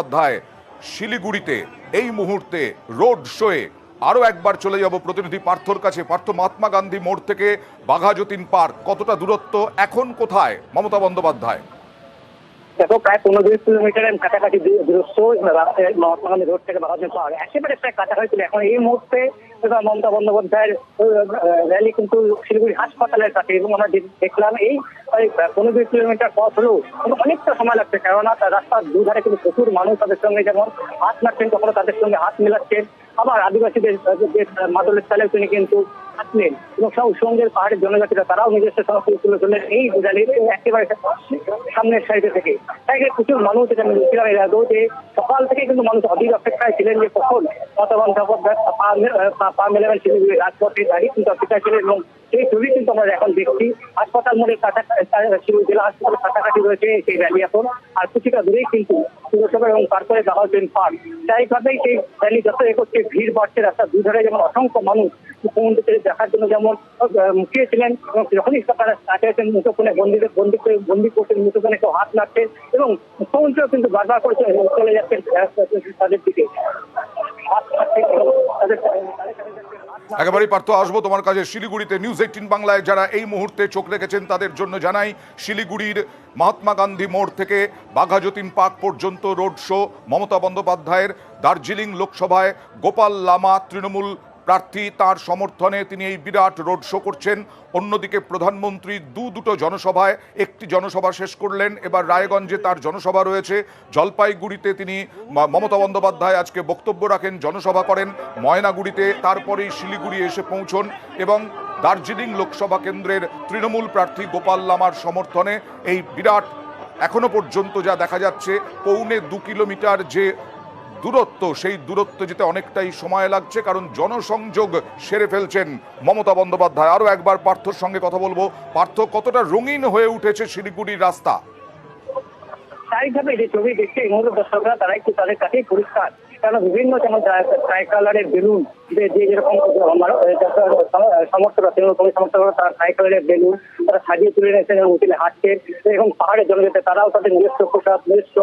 অধ্যায় শিলিগুড়িতে এই মুহূর্তে রোড শোয়ে আরো একবার চলে যাব প্রতিনিধি পার্থর কাছে। পার্থ, মহাত্মা গান্ধী মোড় থেকে বাঘাযতীন পার্ক কতটা দূরত্ব, এখন কোথায় মমতা বন্দ্যোপাধ্যায়? দেখো, প্রায় 15-20 কিলোমিটারের কাছাকাছি দূরত্ব রাস্তায় মহাত্মা গান্ধী রোড থেকে বাঘাযতীন পার্ক, একেবারে প্রায় কাছাকাছি। এখন এই মুহূর্তে মমতা বন্দ্যোপাধ্যায়ের র্যালি কিন্তু শিলিগুড়ি হাসপাতালের কাছে, এবং আমরা দেখলাম এই 15-20 কিলোমিটার পথ হলেও অনেকটা সময় লাগছে, কেননা রাস্তার দুধারে কিন্তু প্রচুর মানুষ তাদের সঙ্গে যেমন হাত নাড়ছেন, কখনো তাদের সঙ্গে হাত মেলাচ্ছেন, আবার আদিবাসীদের যে মাদলের চালেও তিনি কিন্তু থাকলেন, এবং সঙ্গের পাহাড়ের জনজাতিরা তারাও নিজস্ব সংস্কৃতি তুলে ধরলেন এই র্যালির একেবারে সামনের সাইডে থেকে। তাই প্রচুর মানুষ এখানে ছিলেন। এর আগেও যে সকাল থেকে কিন্তু মানুষ অধীর অপেক্ষায় ছিলেন যে কখন মমতা বন্দ্যোপাধ্যায় পা মেলাবেন শিলিগুড়ি রাজপথে দাঁড়িয়ে কিন্তু অপেক্ষায় ছিলেন, এবং সেই ছবি কিন্তু আমরা এখন দেখছি। হাসপাতাল মোড়ের কাছাকাছি, জেলা হাসপাতালের কাছাকাছি রয়েছে সেই র্যালি এখন, আর কিছুটা দূরেই কিন্তু পুরসভা এবং তারপরে বাঘাযতীন পার্ক। স্বাভাবিকভাবেই সেই র্যালি যত এগোচ্ছে ভিড় বাড়ছে, রাস্তার দুধারে যেমন অসংখ্য মানুষ মুখ্যমন্ত্রীকে দেখার জন্য যেমন মুখিয়েছিলেন, এবং যখনই তারা কাছে মুঠোফোনে বন্দি করছেন, মুঠোফোনে কেউ হাত নাড়ছে, এবং মুখ্যমন্ত্রীও কিন্তু বারবার করে চলে যাচ্ছেন তাদের দিকে। একেবারেই পার্থ, আসবো তোমার কাছে। শিলিগুড়িতে নিউজ 18 বাংলায় যারা এই মুহূর্তে চোখ রেখেছেন তাদের জন্য জানাই, শিলিগুড়ির মহাত্মা গান্ধী মোড় থেকে বাঘাযতীন পার্ক পর্যন্ত রোড শো। মমতা বন্দ্যোপাধ্যায়ের দার্জিলিং লোকসভায় গোপাল লামা তৃণমূল প্রার্থী, তার সমর্থনে তিনি এই বিরাট রোড শো করছেন। অন্যদিকে প্রধানমন্ত্রী দুটো জনসভায়, একটি জনসভা শেষ করলেন, এবার রায়গঞ্জে তার জনসভা রয়েছে। জলপাইগুড়িতে তিনি মমতা বন্দ্যোপাধ্যায় আজকে বক্তব্য রাখেন, জনসভা করেন। ময়নাগুড়িতে তারপরেই শিলিগুড়ি এসে পৌঁছন, এবং দার্জিলিং লোকসভা কেন্দ্রের তৃণমূল প্রার্থী গোপাল লামার সমর্থনে এই বিরাট, এখনো পর্যন্ত যা দেখা যাচ্ছে 2.25 কিলোমিটার যে দূরত্ব, সেই দূরত্ব যেতে অনেকটাই সময় লাগছে, কারণ জনসংযোগ সেরে ফেলছেন মমতা বন্দ্যোপাধ্যায়। আরও একবার পার্থর সঙ্গে কথা বলবো। পার্থ, কতটা রঙিন হয়ে উঠেছে শিলিগুড়ির রাস্তা? স্বাভাবিকভাবে যে ছবি দেখছে এই মুহূর্তে দর্শকরা, তারা একটু তাদের কাছেই পরিষ্কার, কারণ বিভিন্ন যেমন ট্রাই কালারের বেলুন, যে যেরকম সমর্থকরা, তৃণমূল কংগ্রেস সমর্থকরা তারা ট্রাই কালারের বেলুন তারা সাজিয়ে তুলে নিয়েছেন এবং উঠিলে হাঁটছেন, এবং পাহাড়ের জনজাতি তারাও তাদের নিজস্ব পোশাক, নিজস্ব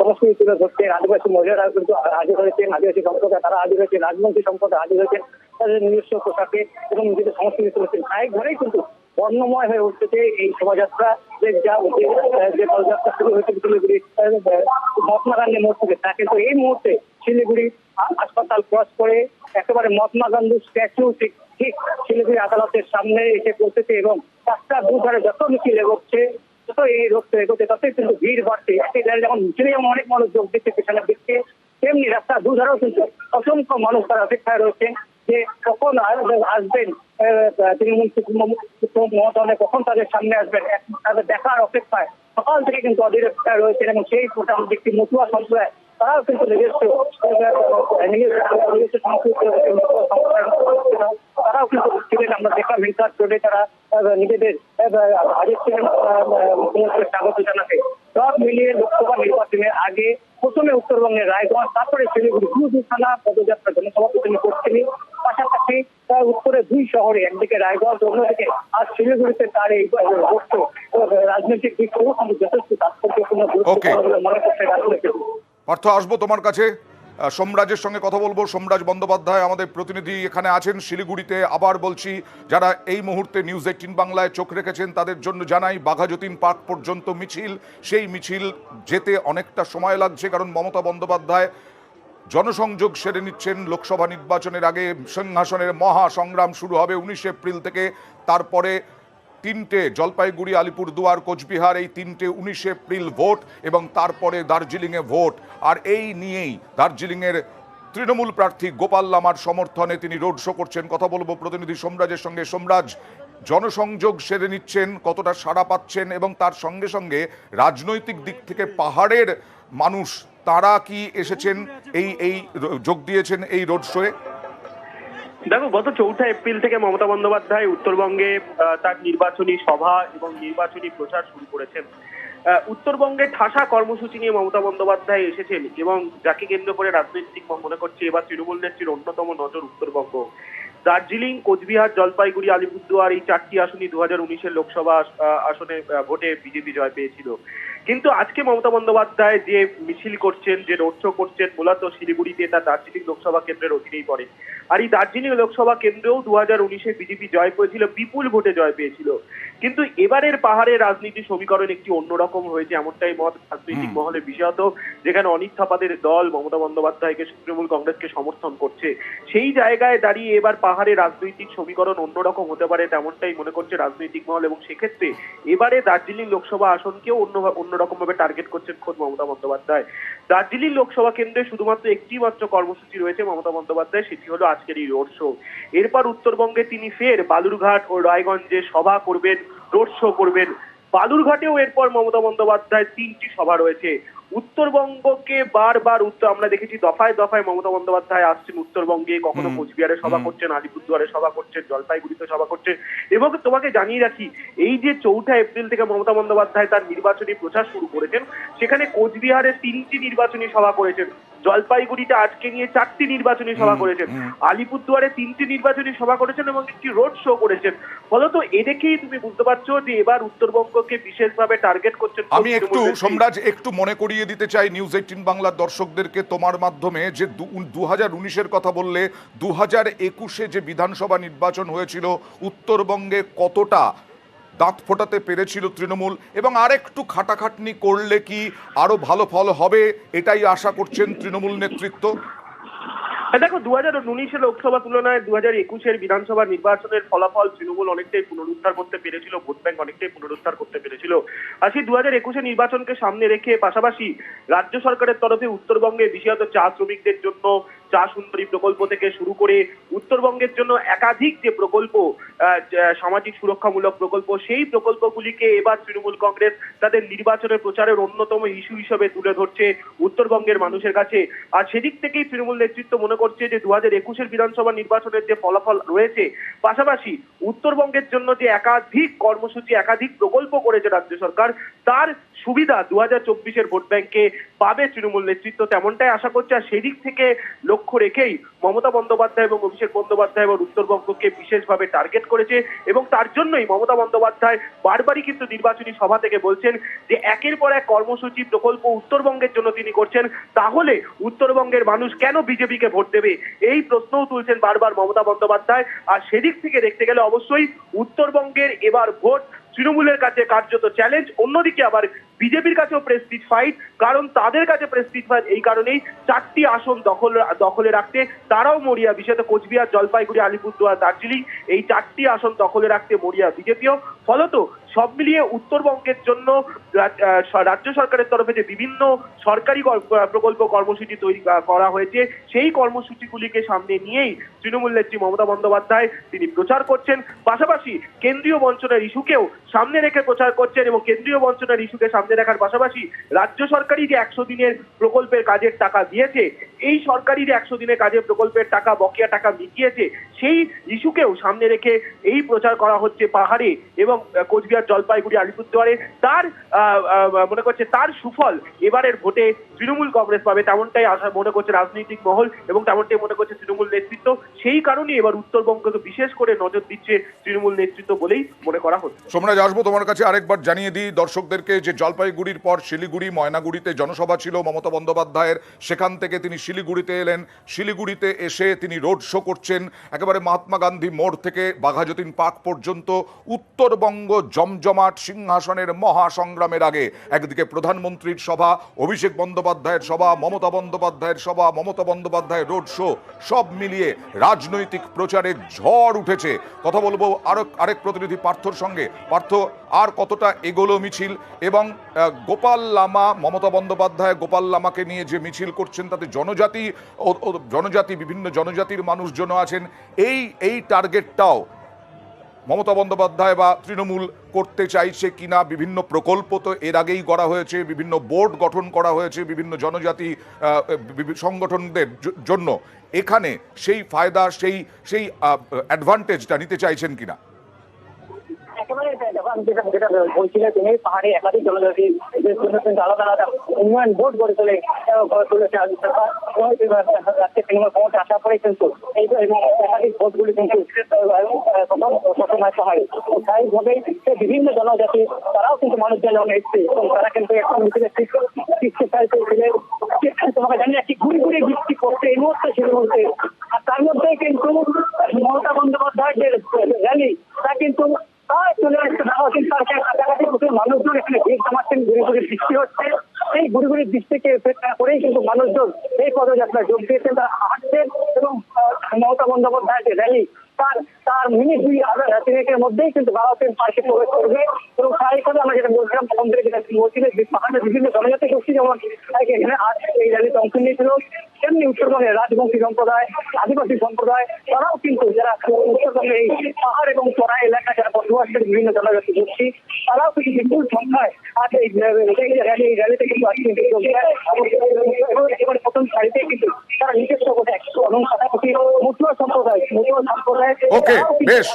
সংস্কৃতি তুলে ধরছে। আদিবাসী মহিলারা কিন্তু হাজির হয়েছেন, আদিবাসী সম্প্রদায় তারা হাজির হয়েছেন, রাজবংশী সম্প্রদায় হাজির হয়েছেন তাদের নিজস্ব পোশাকে এবং নিজেদের সংস্কৃতি তুলেছেন। স্বাভাবিকভাবেই কিন্তু বর্ণময় হয়ে উঠতেছে এই শোভাযাত্রা, যে পদযাত্রা শুরু হয়েছে শিলিগুড়ি মহাত্মা গান্ধী মোড় থেকে, তা কিন্তু এই মুহূর্তে শিলিগুড়ি হাসপাতাল ক্রস করে একেবারে মহাত্মা গান্ধী স্ট্যাচু ঠিক শিলিগুড়ি আদালতের সামনে এসে পৌঁছেছে, এবং রাস্তার দুধারে যত মিছিল এগোচ্ছে, যত এই রোড এগোচ্ছে, ততই কিন্তু ভিড় বাড়ছে। যেমন মিছিলে যেমন অনেক মানুষ যোগ দিচ্ছে পেছনের দিচ্ছে, তেমনি রাস্তার দুধারেও কিন্তু অসংখ্য মানুষ তারা অপেক্ষায় রয়েছেন যে কখন আসবেন তৃণমূল মমতা, কখন তাদের সামনে আসবেন, তাদের দেখার অপেক্ষায় সকাল থেকে কিন্তু অধীর অপেক্ষায় রয়েছেন। এবং সেই মোটামুটি একটি মতুয়া সম্প্রদায় তারাও কিন্তু নিজস্ব সংস্কৃতি, তারাও কিন্তু ছিলেন। আমরা দেখলাম হিলকার্ট রোডে তারা নিজেদের হাজির ছিলেন মুখ্যমন্ত্রীর স্বাগত জানাতে। সব মিলিয়ে লোকসভা নির্বাচনের আগে প্রথমে উত্তরবঙ্গের রায়গঞ্জ, তারপরে শিলিগুড়ি দুখানা পদযাত্রা জনসভা তিনি করছিলেন। পাশাপাশি উত্তরে দুই শহরে, একদিকে রায়গঞ্জ, অন্যদিকে আর শিলিগুড়িতে তার এই রাজনৈতিক দিক থেকেও কিন্তু যথেষ্ট তাৎপর্যপূর্ণ মনে করছে রাজনৈতিক। পার্থ, আসবো তোমার কাছে। সোমরাজের সঙ্গে কথা বলবো। সোমরাজ বন্দ্যোপাধ্যায় আমাদের প্রতিনিধি এখানে আছেন শিলিগুড়িতে। আবার বলছি, যারা এই মুহূর্তে নিউজ 18 বাংলায় চোখ রেখেছেন তাদের জন্য জানাই, বাঘাযতীন পার্ক পর্যন্ত মিছিল, সেই মিছিল যেতে অনেকটা সময় লাগছে, কারণ মমতা বন্দ্যোপাধ্যায় জনসংযোগ সেরে নিচ্ছেন। লোকসভা নির্বাচনের আগে সিংহাসনের মহা সংগ্রাম শুরু হবে 19 এপ্রিল থেকে। তারপরে তিনটে, জলপাইগুড়ি, আলিপুরদুয়ার, কোচবিহার, এই তিনটে 19 এপ্রিল ভোট, এবং তারপরে দার্জিলিংয়ে ভোট। আর এই নিয়েই দার্জিলিংয়ের তৃণমূল প্রার্থী গোপাল লামার সমর্থনে তিনি রোড শো করছেন। কথা বলবো প্রতিনিধি সোমরাজের সঙ্গে। সোমরাজ, জনসংযোগ সেরে নিচ্ছেন, কতটা সাড়া পাচ্ছেন, এবং তার সঙ্গে সঙ্গে রাজনৈতিক দিক থেকে পাহাড়ের মানুষ তারা কি এসেছেন, এই যোগ দিয়েছেন এই রোড শোয়ে? দেখো, গত 4 এপ্রিল থেকে মমতা বন্দ্যোপাধ্যায় উত্তরবঙ্গে তার নির্বাচনী সভা এবং নির্বাচনী প্রচার শুরু করেছেন। উত্তরবঙ্গে ঠাসা কর্মসূচি নিয়ে মমতা বন্দ্যোপাধ্যায় এসেছেন, এবং যাকে কেন্দ্র করে রাজনৈতিক মনে করছে এবার তৃণমূল নেত্রীর অন্যতম নজর উত্তরবঙ্গ। দার্জিলিং, কোচবিহার, জলপাইগুড়ি, আলিপুরদুয়ার এই 4টি আসনই 2019-এর লোকসভা আসনে ভোটে বিজেপি জয় পেয়েছিল। কিন্তু আজকে মমতা বন্দ্যোপাধ্যায় যে মিছিল করছেন, যে রোড শো করছেন, মূলত শিলিগুড়িতে তার দার্জিলিং লোকসভা কেন্দ্রের অধীনেই পড়ে। আর এই দার্জিলিং লোকসভা কেন্দ্রেও 2019-এ বিজেপি জয় পেয়েছিল, বিপুল ভোটে জয় পেয়েছিল। কিন্তু এবারের পাহাড়ের রাজনীতি সমীকরণ একটি অন্যরকম হয়েছে, এমনটাই মত রাজনৈতিক মহলে বিশেষত, যেখানে অনিক থাপাদের দল মমতা বন্দ্যোপাধ্যায়কে, তৃণমূল কংগ্রেসকে সমর্থন করছে। সেই জায়গায় দাঁড়িয়ে এবার পাহাড়ের রাজনৈতিক সমীকরণ অন্যরকম হতে পারে তেমনটাই মনে করছে রাজনৈতিক মহল, এবং সেক্ষেত্রে এবারে দার্জিলিং লোকসভা আসনকেও অন্যরকম ভাবে টার্গেট করছেন খোদ মমতা বন্দ্যোপাধ্যায়। দার্জিলিং লোকসভা কেন্দ্রে শুধুমাত্র একটি মাত্র কর্মসূচি রয়েছে মমতা বন্দ্যোপাধ্যায়, সেটি হলো আজকের এই রোড শো। এরপর উত্তরবঙ্গে তিনি ফের বালুরঘাট ও রায়গঞ্জে সভা করবেন, রোড শো করবেন। বালুরঘাটেও এরপর মমতা বন্দ্যোপাধ্যায় 3টি সভা রয়েছে। উত্তরবঙ্গকে বারবার আমরা দেখেছি দফায় দফায় মমতা বন্দ্যোপাধ্যায় আসছেন উত্তরবঙ্গে, কখনো কোচবিহারে সভা করছেন, আলিপুরদুয়ারে সভা করছেন, জলপাইগুড়িতে সভা করছেন। এবং তোমাকে জানিয়ে রাখি, এই যে 4 এপ্রিল থেকে মমতা বন্দ্যোপাধ্যায় তার নির্বাচনী প্রচার শুরু করেছেন, সেখানে কোচবিহারে 3টি নির্বাচনী সভা করেছেন, জলপাইগুড়িতে আজকে নিয়ে 4টি নির্বাচনী সভা করেছেন, আলিপুরদুয়ারে 3টি নির্বাচনী সভা করেছেন এবং একটি রোড শো করেছেন। ফলত এদিকেই তুমি বুঝতে পারছো যে এবার উত্তরবঙ্গকে বিশেষভাবে টার্গেট করছেন। আমি একটু সম্রাজ একটু মনে করিয়ে দিতে চাই নিউজ 18 বাংলার দর্শকদেরকে তোমার মাধ্যমে, যে 2019-এর কথা বললে, 2021-এ যে বিধানসভা নির্বাচন হয়েছিল উত্তরবঙ্গে কতটা দাঁত ফোটাতে পেরেছিল তৃণমূল, এবং আরেকটু খাটাখাটনি করলে কি আরো ভালো ফল হবে, এটাই আশা করছেন তৃণমূল নেতৃত্ব। দেখো, 2019-এর লোকসভা তুলনায় 2021-এর বিধানসভা নির্বাচনের ফলাফল তৃণমূল অনেকটাই পুনরুদ্ধার করতে পেরেছিল, ভোট ব্যাংক অনেকটাই পুনরুদ্ধার করতে পেরেছিল। আর সেই 2021-এর নির্বাচনকে সামনে রেখে পাশাপাশি রাজ্য সরকারের তরফে উত্তরবঙ্গে বিশেষত চা শ্রমিকদের জন্য চা সুন্দরী প্রকল্প থেকে শুরু করে উত্তরবঙ্গের জন্য একাধিক যে প্রকল্প, সামাজিক সুরক্ষামূলক প্রকল্প, সেই প্রকল্পগুলিকে এবার তৃণমূল কংগ্রেস তাদের নির্বাচনের প্রচারের অন্যতম ইস্যু হিসেবে তুলে ধরছে উত্তরবঙ্গের মানুষের কাছে। আর সেদিক থেকেই তৃণমূল নেতৃত্ব মনে করছে যে 2021-এর বিধানসভা নির্বাচনের যে ফলাফল রয়েছে, পাশাপাশি উত্তরবঙ্গের জন্য যে একাধিক কর্মসূচি, একাধিক প্রকল্প করেছে রাজ্য সরকার, তার সুবিধা 2024-এর ভোট ব্যাংকে পাবে তৃণমূল নেতৃত্ব, তেমনটাই আশা করছে। আর সেদিক থেকে লক্ষ্য রেখেই মমতা বন্দ্যোপাধ্যায় এবং অভিষেক বন্দ্যোপাধ্যায় এবার উত্তরবঙ্গকে বিশেষভাবে টার্গেট করেছে, এবং তার জন্যই মমতা বন্দ্যোপাধ্যায় বারবারই কিন্তু নির্বাচনী সভা থেকে বলছেন যে একের পর এক কর্মসূচি, প্রকল্প উত্তরবঙ্গের জন্য তিনি করছেন, তাহলে উত্তরবঙ্গের মানুষ কেন বিজেপিকে ভোট দেবে, এই প্রশ্নও তুলছেন বারবার মমতা বন্দ্যোপাধ্যায়। আর সেদিক থেকে দেখতে গেলে অবশ্যই উত্তরবঙ্গের এবার ভোট তৃণমূলের কাছে কার্যত চ্যালেঞ্জ, অন্যদিকে আবার বিজেপির কাছেও প্রেস্টিজ ফাইট, কারণ তাদের কাছে প্রেস্টিজ ফাইট এই কারণেই 4টি আসন দখলে রাখতে তারাও মরিয়া, বিশেষত কোচবিহার, জলপাইগুড়ি, আলিপুরদুয়ার, দার্জিলিং, এই 4টি আসন দখলে রাখতে মরিয়া বিজেপিও। ফলত সব মিলিয়ে উত্তরবঙ্গের জন্য রাজ্য সরকারের তরফে যে বিভিন্ন সরকারি প্রকল্প কর্মসূচি তৈরি করা হয়েছে, সেই কর্মসূচিগুলিকে সামনে নিয়েই তৃণমূল নেত্রী মমতা বন্দ্যোপাধ্যায় তিনি প্রচার করছেন, পাশাপাশি কেন্দ্রীয় বঞ্চনার ইস্যুকেও সামনে রেখে প্রচার করছেন। এবং কেন্দ্রীয় বঞ্চনার ইস্যুকে সামনে রাখার পাশাপাশি রাজ্য সরকারই যে 100 দিনের প্রকল্পের কাজের টাকা দিয়েছে, এই সরকারি যে 100 দিনের কাজের প্রকল্পের টাকা, বকেয়া টাকা মিটিয়েছে, সেই ইস্যুকেও সামনে রেখে এই প্রচার করা হচ্ছে পাহাড়ে এবং কোচবিহার, জলপাইগুড়ি, আলিপুরদুয়ারে। তার মনে করছে তার সুফল এবারের ভোটে তৃণমূল কংগ্রেস পাবে, তেমনটাই আশা মনে করছে রাজনৈতিক মহল এবং তেমনটাই মনে করছে তৃণমূল নেতৃত্ব। সেই কারণেই এবার উত্তরবঙ্গকে বিশেষ করে নজর দিচ্ছে তৃণমূল নেতৃত্ব বলেই মনে করা হচ্ছে। সোমরাজ, আসবো তোমার কাছে। আরেকবার জানিয়ে দিই দর্শকদেরকে যে জলপাইগুড়ির পর শিলিগুড়ি, ময়নাগুড়িতে জনসভা ছিল মমতা বন্দ্যোপাধ্যায়ের, সেখান থেকে তিনি শিলিগুড়িতে এলেন। শিলিগুড়িতে এসে তিনি রোড শো করছেন একেবারে মহাত্মা গান্ধী মোড় থেকে বাঘাযতীন পার্ক পর্যন্ত। উত্তরবঙ্গ জমজমাট, সিংহাসনের মহাসংগ্রামের আগে একদিকে প্রধানমন্ত্রীর সভা, অভিষেক বন্দ্যোপাধ্যায়ের সভা, মমতা বন্দ্যোপাধ্যায়ের সভা, মমতা বন্দ্যোপাধ্যায়ের রোড শো, সব মিলিয়ে রাজনৈতিক প্রচারে ঝড় উঠেছে। কথা বলবো আরেক প্রতিনিধি পার্থর সঙ্গে। পার্থ, আর কতটা এগোলো মিছিল, এবং গোপাল লামা, মমতা বন্দ্যোপাধ্যায় গোপাল লামাকে নিয়ে যে মিছিল করছেন তাতে জনজাতি বিভিন্ন জনজাতির মানুষজন আছেন, এই টার্গেটটাও মমতা বন্দ্যোপাধ্যায় বা তৃণমূল করতে চাইছে কিনা? বিভিন্ন প্রকল্প তো এর আগেই করা হয়েছে, বিভিন্ন বোর্ড গঠন করা হয়েছে বিভিন্ন জনজাতি সংগঠনদের জন্য, এখানে সেই ফায়দা, সেই অ্যাডভান্টেজটা নিতে চাইছেন কিনা? একেবারে দেখো আমি যেটা বলছিলাম তিনি পাহাড়ে একাধিক জনজাতি কিন্তু আলাদা আলাদা উন্নয়ন বোর্ড গড়ে তুলেছে রাজ্য সরকার রাজ্যের তৃণমূল ক্ষমতা আসার পরে কিন্তু এই এবং একাধিক ভোটগুলি কিন্তু পাহাড়ে স্বাভাবিকভাবেই বিভিন্ন জনজাতি তারাও কিন্তু মানুষজন যখন এসছে এবং তারা কিন্তু এখন তোমাকে জানি একটি ঘুরি ঘুরি বৃষ্টি করছে এই মুহূর্তে শিলিগুড়িতে আর তার মধ্যে কিন্তু মমতা বন্দ্যোপাধ্যায় যে র্যালি তা কিন্তু চলে আসছে নাগরিক পার্কের কাছাকাছি প্রচুর মানুষজন এখানে ভিড় জমাচ্ছেন ঘুরি ঘুরি বৃষ্টি হচ্ছে এই ঘুরি ঘুরি বৃষ্টিকে উপেক্ষা করেই কিন্তু মানুষজন এই পদযাত্রায় যোগ দিয়েছেন তারা হাঁটছেন এবং মমতা বন্দ্যোপাধ্যায়ের যে র্যালি তার মিনিট 2-3 মধ্যেই কিন্তু বাবাউদ্দিন পার্কে প্রবেশ করবে এবং স্বাভাবিকভাবে আমরা যেটা বলছিলাম মন্দিরে যেটা বলছিলেন পাহাড়ের বিভিন্ন জনজাতি গোষ্ঠী যেমন এখানে আজ এই র্যালিতে অংশ নিয়েছিল তেমনি উত্তরবঙ্গের রাজবংশী সম্প্রদায় আদিবাসী সম্প্রদায় তারাও কিন্তু যারা উত্তরবঙ্গের এই পাহাড় এবং চড়াই এলাকা যারা বসবাস করে বিভিন্ন জনজাতি গোষ্ঠী তারাও কিন্তু বিপুল সংখ্যায় আজ এই র্যালিতে কিন্তু আজকে যোগ দেয় এবং একেবারে প্রথম সারিতে কিন্তু তারা নিজস্ব এবং পাশাপাশি মুসলিম সম্প্রদায় ওকে বেশ